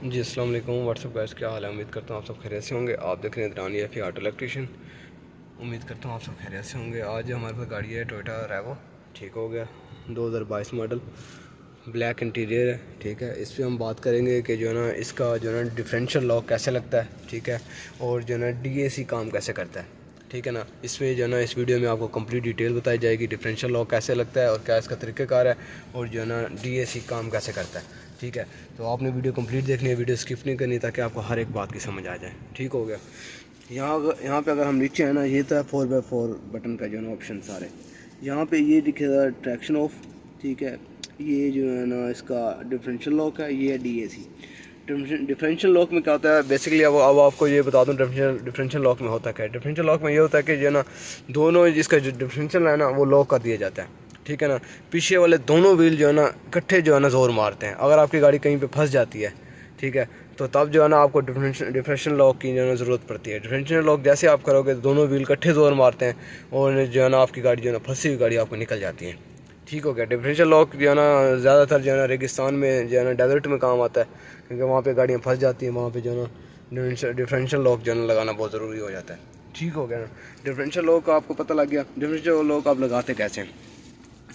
جی السلام علیکم WhatsApp guys, کیا حال ہے؟ امید کرتا ہوں آپ سب خیریت سے ہوں گے. آپ دیکھ رہے ہیں درانی ایف آٹو الیکٹریشین. امید کرتا ہوں آپ سب خیریت سے ہوں گے. آج ہمارے پاس گاڑی ہے ٹویوٹا ریوو. ٹھیک ہو گیا، 2022 ماڈل، بلیک انٹیریئر ہے. ٹھیک ہے، اس پہ ہم بات کریں گے کہ جو ہے نا اس کا جو ہے نا ڈفرینشیل لاک کیسے لگتا ہے. ٹھیک ہے، اور جو ہے نا ڈی اے سی کام کیسے کرتا ہے. ٹھیک ہے نا، اس پہ جو ہے نا اس ویڈیو میں آپ کو کمپلیٹ ڈیٹیل بتائی جائے گی. ڈفرینشیل لاک کیسے لگتا ہے اور کیا اس کا طریقہ کار ہے، اور جو ہے نا ڈی اے سی کام کیسے کرتا ہے. ٹھیک ہے، تو آپ نے ویڈیو کمپلیٹ دیکھنی ہے، ویڈیو اسکپ نہیں کرنی تاکہ آپ کو ہر ایک بات کی سمجھ آ جائے. ٹھیک ہو گیا. یہاں پہ اگر ہم نیچے ہیں نا، یہ تو ہے 4x4 بٹن کا جو ہے نا آپشن سارے. یہاں پہ یہ دکھے گا ٹریکشن آف. ٹھیک ہے، یہ جو ہے نا اس کا ڈفرینشیل لاک ہے، یہ ہے D A C. Differential lock میں کیا ہوتا ہے بیسکلی؟ اب آپ کو یہ بتا دوں ڈفرینشیل لاک میں ہوتا کیا ہے. ڈفرینشیل لاک میں یہ ہوتا ہے کہ جو ہے نا دونوں جس کا جو ڈفرینشیل ہے نا وہ لاک کر دیا جاتا ہے. ٹھیک ہے نا، پیچھے والے دونوں ویل جو ہے نا اکٹھے جو ہے نا زور مارتے ہیں. اگر آپ کی گاڑی کہیں پہ پھنس جاتی ہے، ٹھیک ہے، تو تب جو ہے نا آپ کو ڈفرینشیل لاک کی جو ہے نا ضرورت پڑتی ہے. ڈفرینشیل لاک جیسے آپ کرو گے دونوں ویل اکٹھے زور مارتے ہیں اور جو ہے نا آپ کی گاڑی جو ہے نا پھنسی ہوئی گاڑی آپ کو نکل جاتی ہے. ٹھیک ہو گیا. ڈفرینشیل لاک جو ہے نا زیادہ تر جو ہے نا ریگستان میں جو ہے نا ڈیزرٹ میں کام آتا ہے، کیونکہ وہاں پہ گاڑیاں پھنس جاتی ہیں. وہاں پہ جو ہے نا ڈفرینشیل لاک جو ہے نا لگانا بہت ضروری ہو جاتا ہے. ٹھیک ہو گیا نا. ڈفرینشیل لاک کا آپ کو پتہ لگ گیا. ڈفرینشیل لاک آپ لگاتے کیسے ہیں؟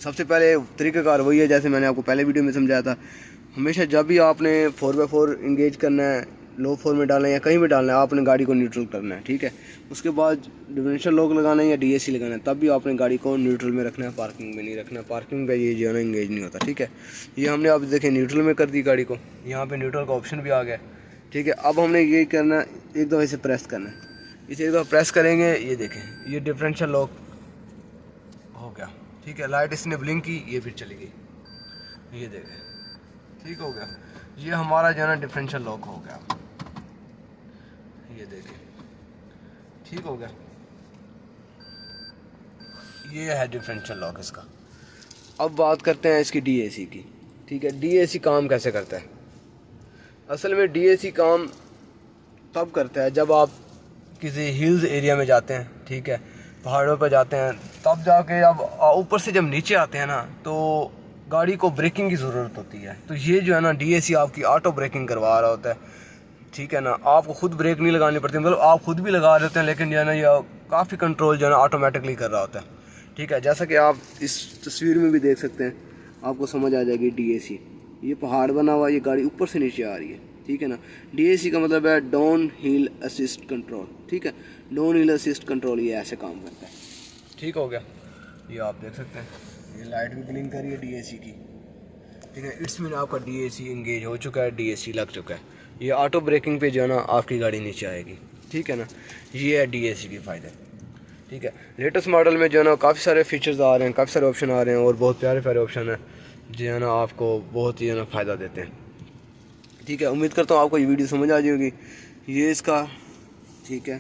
سب سے پہلے طریقہ کار وہی ہے جیسے میں نے آپ کو پہلے ویڈیو میں سمجھایا تھا. ہمیشہ جب بھی آپ نے 4x4 انگیج کرنا ہے، لو 4 میں ڈالنا ہے یا کہیں بھی ڈالنا ہے، آپ نے گاڑی کو نیوٹرل کرنا ہے. ٹھیک ہے، اس کے بعد ڈفرینشیل لاک لگانا ہے یا ڈی اے سی لگانا ہے، تب بھی آپ نے گاڑی کو نیوٹرل میں رکھنا ہے، پارکنگ میں نہیں رکھنا ہے. پارکنگ کا یہ جو ہے نا انگیج نہیں ہوتا. ٹھیک ہے، یہ ہم نے آپ دیکھیں نیوٹرل میں کر دی گاڑی کو. یہاں پہ نیوٹرل کا آپشن بھی آ گیا. ٹھیک ہے، اب ہم نے یہ کرنا ہے، ایک دفعہ اسے پریس کرنا ہے. اسے ایک دفعہ پریس کریں گے، یہ دیکھیں یہ ڈفرینشیل لاک ہو گیا. ٹھیک ہے، لائٹ اس نے بلنک کی، یہ پھر چلی گئی، یہ دیکھیں. ٹھیک ہو گیا. یہ ہمارا جو ہے نا ڈفرینشیل لاک ہو گیا، یہ دیکھیں. ٹھیک ہو گیا. یہ ہے ڈفرینشیل لاک اس کا. اب بات کرتے ہیں اس کی ڈی اے سی کی. ٹھیک ہے، ڈی اے سی کام کیسے کرتا ہے؟ اصل میں ڈی اے سی کام تب کرتا ہے جب آپ کسی ہلز ایریا میں جاتے ہیں. ٹھیک ہے، پہاڑوں پہ جاتے ہیں، تب جا کے اب اوپر سے جب نیچے آتے ہیں نا تو گاڑی کو بریکنگ کی ضرورت ہوتی ہے. تو یہ جو ہے نا ڈی اے سی آپ کی آٹو بریکنگ کروا رہا ہوتا ہے. ٹھیک ہے نا، آپ کو خود بریک نہیں لگانی پڑتی، مطلب آپ خود بھی لگا دیتے ہیں لیکن جو ہے نا یہ کافی کنٹرول جو ہے نا آٹومیٹکلی کر رہا ہوتا ہے. ٹھیک ہے، جیسا کہ آپ اس تصویر میں بھی دیکھ سکتے ہیں، آپ کو سمجھ آ جائے گی. ڈی اے سی یہ پہاڑ بنا ہوا، یہ گاڑی اوپر سے نیچے آ رہی ہے. ٹھیک ہے نا، ڈی اے سی کا مطلب ہے ڈاؤن ہل اسسٹ کنٹرول. ٹھیک ہے، ڈاؤن ہل اسسٹ کنٹرول یہ ایسے کام کرتا ہے. ٹھیک ہو گیا. یہ آپ دیکھ سکتے ہیں، یہ لائٹ بھی بلنک کر رہی ہے ڈی اے سی کی. ٹھیک ہے، اٹس مین آپ کا ڈی اے سی انگیج ہو چکا ہے، ڈی اے سی لگ چکا ہے. یہ آٹو بریکنگ پہ جو ہے نا آپ کی گاڑی نیچے آئے گی. ٹھیک ہے نا، یہ ہے ڈی اے سی کے فائدے. ٹھیک ہے، لیٹسٹ ماڈل میں جو ہے نا کافی سارے فیچرز آ رہے ہیں، کافی سارے آپشن آ رہے ہیں، اور بہت پیارے پیارے آپشن ہیں جو ہے نا آپ کو بہت ہی نا فائدہ دیتے ہیں. ٹھیک ہے، امید کرتا ہوں آپ کو یہ ویڈیو سمجھ آ جائے گی. یہ اس کا ٹھیک ہے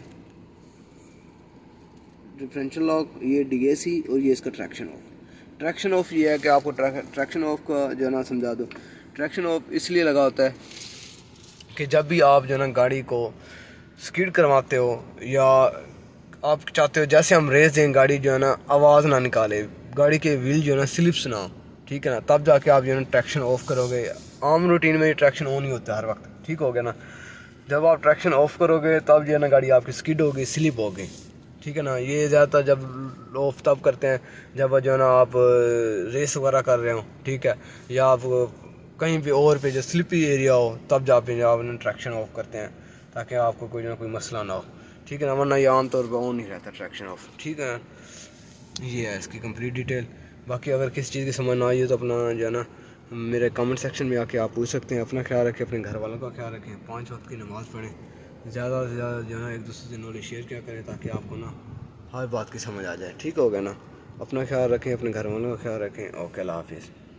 ڈفرینشیل لاک، یہ ڈی اے سی، اور یہ اس کا ٹریکشن آف. ٹریکشن آف یہ ہے کہ آپ کو ٹریکشن آف کا جو ہے نا سمجھا دو. ٹریکشن آف اس لیے لگا ہوتا ہے کہ جب بھی آپ جو ہے نا گاڑی کو سکیڈ کرواتے ہو یا آپ چاہتے ہو جیسے ہم ریس دیں گاڑی جو ہے نا آواز نہ نکالے، گاڑی کے ویل جو ہے نا سلپس نہ ہو. ٹھیک ہے نا، تب جا کے آپ جو ہے نا ٹریکشن آف کرو گے. عام روٹین میں یہ ٹریکشن آن ہی ہوتا ہے ہر وقت. ٹھیک ہو گیا نا. جب آپ ٹریکشن آف کرو گے تب جو ہے نا گاڑی آپ کی سکیڈ ہوگی، سلپ ہوگی. ٹھیک ہے نا، یہ زیادہ تر جب آف تب کرتے ہیں جب جو ہے نا آپ ریس وغیرہ کر رہے ہو. ٹھیک ہے، یا آپ کہیں پہ اور پہ جو سلپی ایریا ہو تب جا پہ آپ ٹریکشن آف کرتے ہیں تاکہ آپ کو کوئی نہ کوئی مسئلہ نہ ہو. ٹھیک ہے نا، ورنہ یہ عام طور پہ آن نہیں رہتا ٹریکشن آف. ٹھیک ہے، یہ ہے اس کی کمپلیٹ ڈیٹیل. باقی اگر کسی چیز کی سمجھ نہ آئی ہو تو اپنا جو ہے نا میرے کمنٹ سیکشن میں آ کے آپ پوچھ سکتے ہیں. اپنا خیال رکھیں، اپنے گھر والوں کا خیال رکھیں، 5 وقت کی نماز پڑھیں، زیادہ سے زیادہ جو ہے نا ایک دوسرے سے نالج شیئر کیا کریں تاکہ آپ کو نا ہر بات کی سمجھ آ جائے. ٹھیک ہو گیا نا. اپنا خیال رکھیں، اپنے گھر والوں کا خیال رکھیں. اوکے، اللہ حافظ.